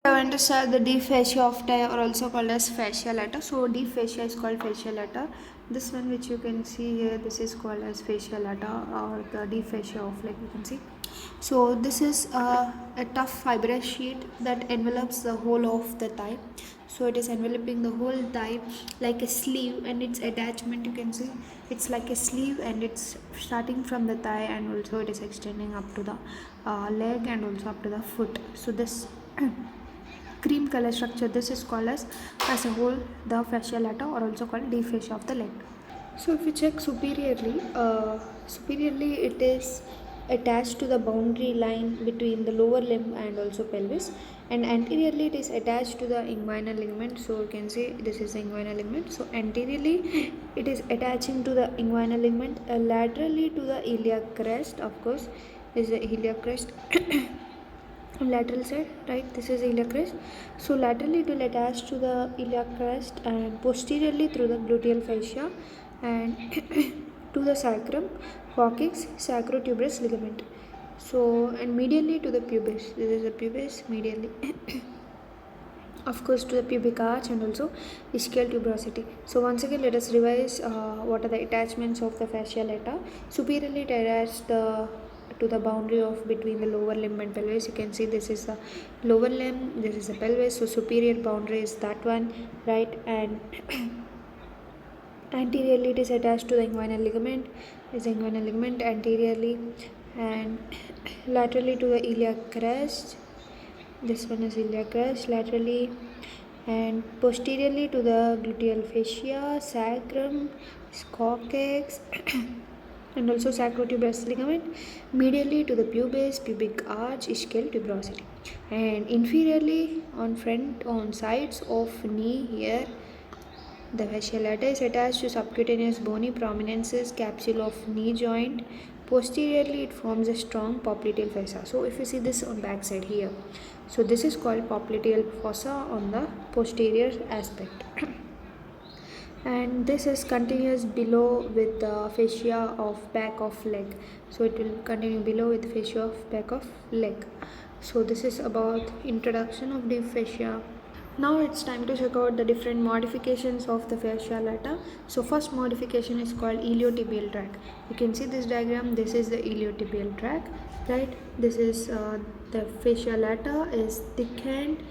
I want to start the deep fascia of thigh, or also called as fascia lata. So deep fascia is called fascia lata. This one which you can see here, this is called as fascia lata or the deep fascia of leg, you can see. So this is a tough fibrous sheet that envelops the whole of the thigh. So it is enveloping the whole thigh like a sleeve, and its attachment you can see it's like a sleeve, and it's starting from the thigh, and also it is extending up to the leg and also up to the foot. So this cream color structure, this is called as a whole the fascia lata, or also called deep fascia of the leg. So if you check superiorly it is attached to the boundary line between the lower limb and also pelvis, and anteriorly it is attached to the inguinal ligament. So you can see this is the inguinal ligament. So anteriorly it is attaching to the inguinal ligament, laterally to the iliac crest. Of course, this is the iliac crest. Lateral side, right, this is iliac crest. So laterally it will attach to the iliac crest, and posteriorly through the gluteal fascia and to the sacrum, coccyx, sacrotuberous ligament. So and medially to the pubis, this is the pubis medially. Of course to the pubic arch and also ischial tuberosity. So once again let us revise what are the attachments of the fascia lata. Superiorly it attached to the boundary of between the lower limb and pelvis. You can see this is the lower limb, this is the pelvis. So superior boundary is that one, right? And anteriorly it is attached to the inguinal ligament, is the inguinal ligament anteriorly, and laterally to the iliac crest. This one is iliac crest laterally, and posteriorly to the gluteal fascia, sacrum, coccyx, and also sacrotuberous ligament, medially to the pubis, pubic arch, ischial tuberosity, and inferiorly on front on sides of knee here. The fascia lata is attached to subcutaneous bony prominences, capsule of knee joint. Posteriorly, it forms a strong popliteal fossa. So, if you see this on back side here, so this is called popliteal fossa on the posterior aspect. And this is continuous below with the fascia of back of leg. So, it will continue below with fascia of back of leg. So, this is about introduction of deep fascia. Now it's time to check out the different modifications of the fascia lata. So first modification is called iliotibial tract. You can see this diagram. This is the iliotibial tract, right? This is the fascia lata is thickened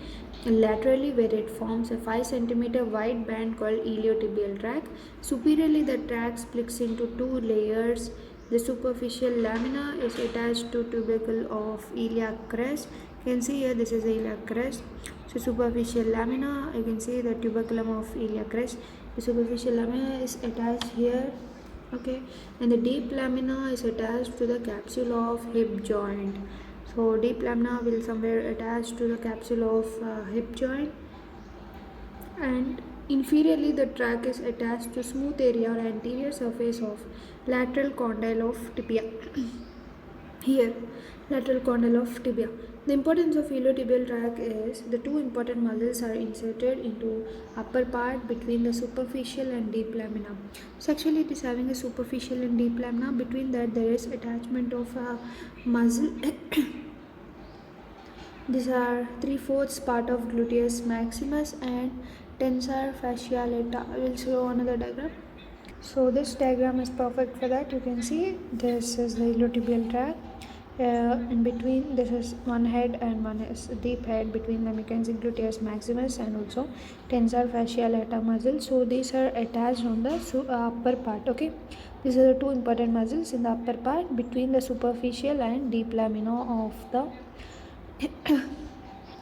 laterally, where it forms a 5 centimeter wide band called iliotibial tract. Superiorly, the tract splits into two layers. The superficial lamina is attached to tubercle of iliac crest. You can see here this is the iliac crest. So superficial lamina, you can see the tuberculum of iliac crest. The superficial lamina is attached here, okay, and the deep lamina is attached to the capsule of hip joint. So deep lamina will somewhere attach to the capsule of hip joint, and inferiorly the tract is attached to smooth area or anterior surface of lateral condyle of tibia. Here, lateral condyle of tibia. The importance of iliotibial tract is the two important muscles are inserted into upper part between the superficial and deep lamina. So actually it is having a superficial and deep lamina. Between that there is attachment of a muscle. These are 3/4 part of gluteus maximus and tensor fascia lata. I will show another diagram. So this diagram is perfect for that. You can see this is the iliotibial tract. In between this is one head and one is a deep head. Between them you can see gluteus maximus and also tensor fascia lata muscle. So these are attached on the upper part. Okay, these are the two important muscles in the upper part between the superficial and deep lamina of the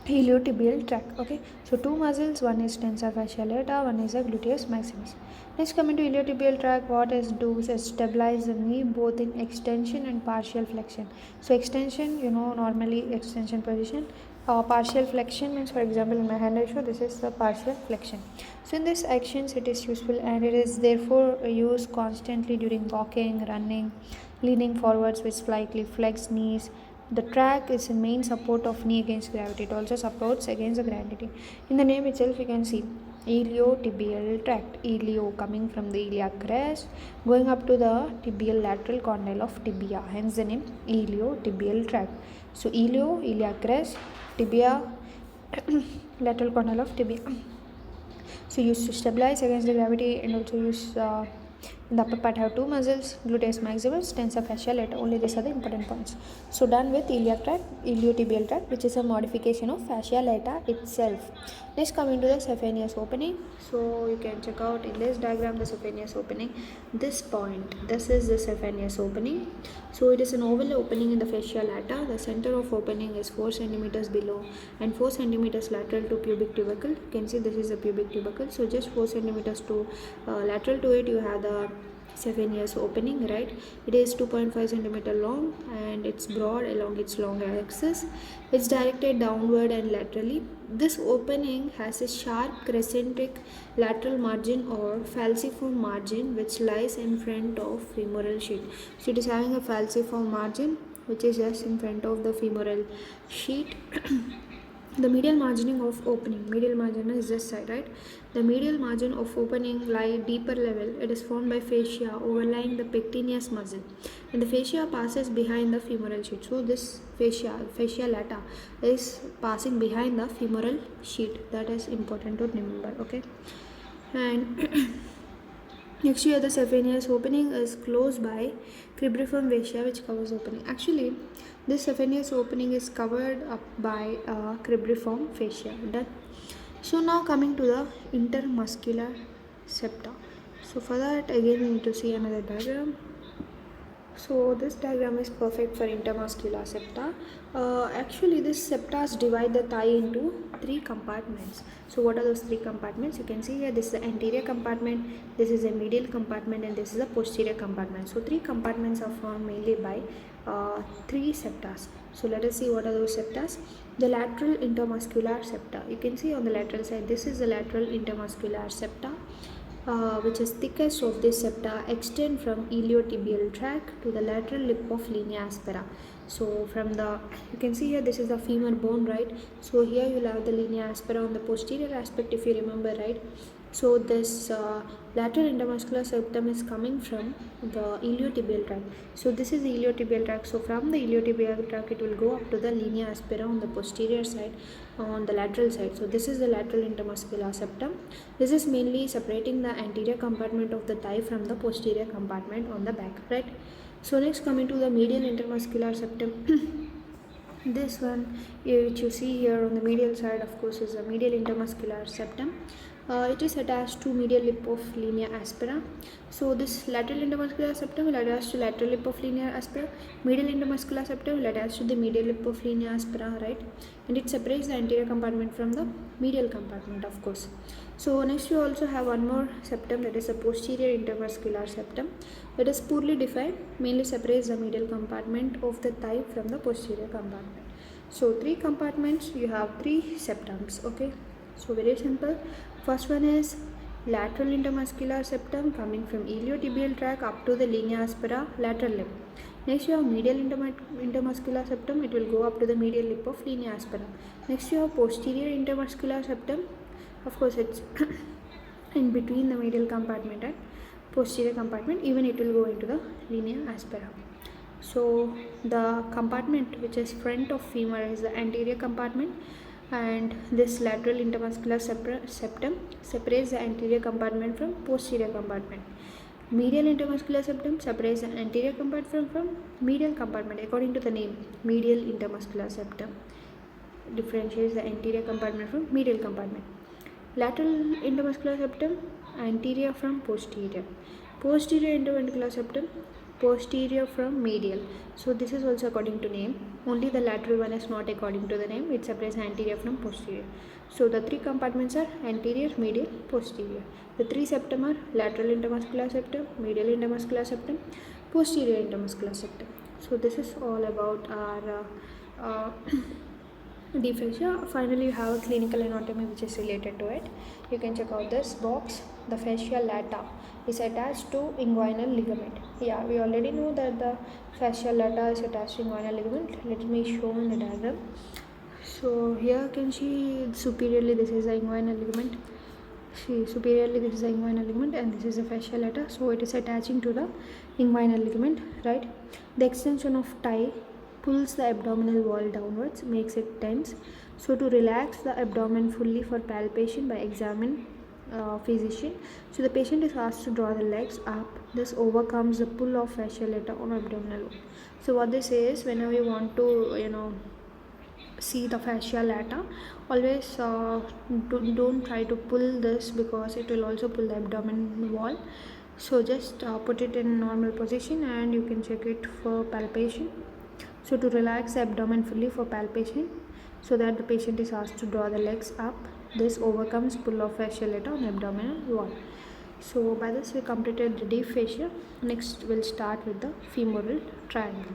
iliotibial tract. Okay, so two muscles, one is tensor fascia lata, one is a gluteus maximus. Next, coming to iliotibial tract, what it does is stabilize the knee both in extension and partial flexion. So extension, you know, normally extension position. Partial flexion means, for example, in my hand I show this is the partial flexion. So in this actions it is useful, and it is therefore used constantly during walking, running, leaning forwards with slightly flexed knees. The track is the main support of knee against gravity. It also supports against the gravity. In the name itself, you can see iliotibial tract. Ilio coming from the iliac crest, going up to the tibial lateral condyle of tibia. Hence the name iliotibial tract. So ilio, iliac crest, tibia, lateral condyle of tibia. So used to stabilize against the gravity, and also use in the upper part have two muscles, gluteus maximus, tensor fascia lata. Only these are the important points. So done with iliac tract, iliotibial tract, which is a modification of fascia lata itself. Next, coming to the saphenous opening. So you can check out in this diagram the saphenous opening. This point, this is the saphenous opening. So it is an oval opening in the fascia lata. The center of opening is 4 centimeters below and 4 centimeters lateral to pubic tubercle. You can see this is the pubic tubercle. So just 4 centimeters to lateral to it, you have the saphenous opening, right? It is 2.5 centimeter long and it's broad along its long axis. It's directed downward and laterally. This opening has a sharp crescentic lateral margin or falciform margin which lies in front of femoral sheath. So it is having a falciform margin which is just in front of the femoral sheath. The medial margining of opening, medial margin is this side, right? The medial margin of opening lie deeper level. It is formed by fascia overlying the pectineus muscle, and the fascia passes behind the femoral sheath. So this fascia lata, is passing behind the femoral sheath. That is important to remember, okay? And next to the saphenous opening is closed by cribriform fascia which covers opening. Actually, this saphenous opening is covered up by cribriform fascia. Done. So now coming to the intermuscular septa. So for that again we need to see another diagram. So this diagram is perfect for intermuscular septa. Actually this septas divide the thigh into 3 compartments. So what are those 3 compartments? You can see here this is the anterior compartment, this is a medial compartment, and this is a posterior compartment. So 3 compartments are formed mainly by 3 septas. So let us see what are those septas. The lateral intermuscular septa. You can see on the lateral side this is the lateral intermuscular septa. Which is thickest of this septa, extend from iliotibial tract to the lateral lip of linea aspera. So from the, you can see here this is the femur bone, right? So here you will have the linea aspera on the posterior aspect if you remember, right? So this lateral intermuscular septum is coming from the iliotibial tract. So this is the iliotibial tract. So from the iliotibial tract it will go up to the linea aspera on the posterior side, on the lateral side. So this is the lateral intermuscular septum. This is mainly separating the anterior compartment of the thigh from the posterior compartment on the back, right? So next coming to the medial intermuscular septum. This one which you see here on the medial side of course is a medial intermuscular septum. It is attached to medial lip of linea aspera. So this lateral intermuscular septum will attach to lateral lip of linea aspera. Medial intermuscular septum will attach to the medial lip of linea aspera, right? And it separates the anterior compartment from the medial compartment, of course. So next we also have one more septum, that is the posterior intermuscular septum. It is poorly defined, mainly separates the medial compartment of the thigh from the posterior compartment. So 3 compartments, you have 3 septums, okay? So very simple. First one is lateral intermuscular septum coming from iliotibial tract up to the linea aspera lateral lip. Next you have medial intermuscular septum, it will go up to the medial lip of linea aspera. Next you have posterior intermuscular septum, of course it's in between the medial compartment and posterior compartment, even it will go into the linea aspera. So the compartment which is front of femur is the anterior compartment, and this lateral intermuscular septum separates the anterior compartment from posterior compartment. Medial intermuscular septum separates the anterior compartment from medial compartment according to the name. Medial intermuscular septum differentiates the anterior compartment from medial compartment. Lateral intermuscular septum anterior from posterior. Posterior interventricular septum posterior from medial. So this is also according to name. Only the lateral one is not according to the name. It separates anterior from posterior. So the 3 compartments are anterior, medial, posterior. The 3 septum are lateral intermuscular septum, medial intermuscular septum, posterior intermuscular septum. So this is all about our deep fascia. Finally you have a clinical anatomy which is related to it. You can check out this box. The fascia lata is attached to inguinal ligament. Yeah, we already know that the fascia lata is attached to inguinal ligament. Let me show in the diagram. So here you can see superiorly this is the inguinal ligament. See, superiorly this is the inguinal ligament and this is the fascia lata. So it is attaching to the inguinal ligament, right? The extension of thigh pulls the abdominal wall downwards, makes it tense. So to relax the abdomen fully for palpation by examine physician. So the patient is asked to draw the legs up. This overcomes the pull of fascia lata on abdominal wall. So what they say is, whenever you want to see the fascia lata, always don't try to pull this, because it will also pull the abdomen wall. So just put it in normal position and you can check it for palpation. So to relax the abdomen fully for palpation, so that the patient is asked to draw the legs up. This overcomes pull of fascia lata on abdominal wall. So by this we completed the deep fascia. Next we'll start with the femoral triangle.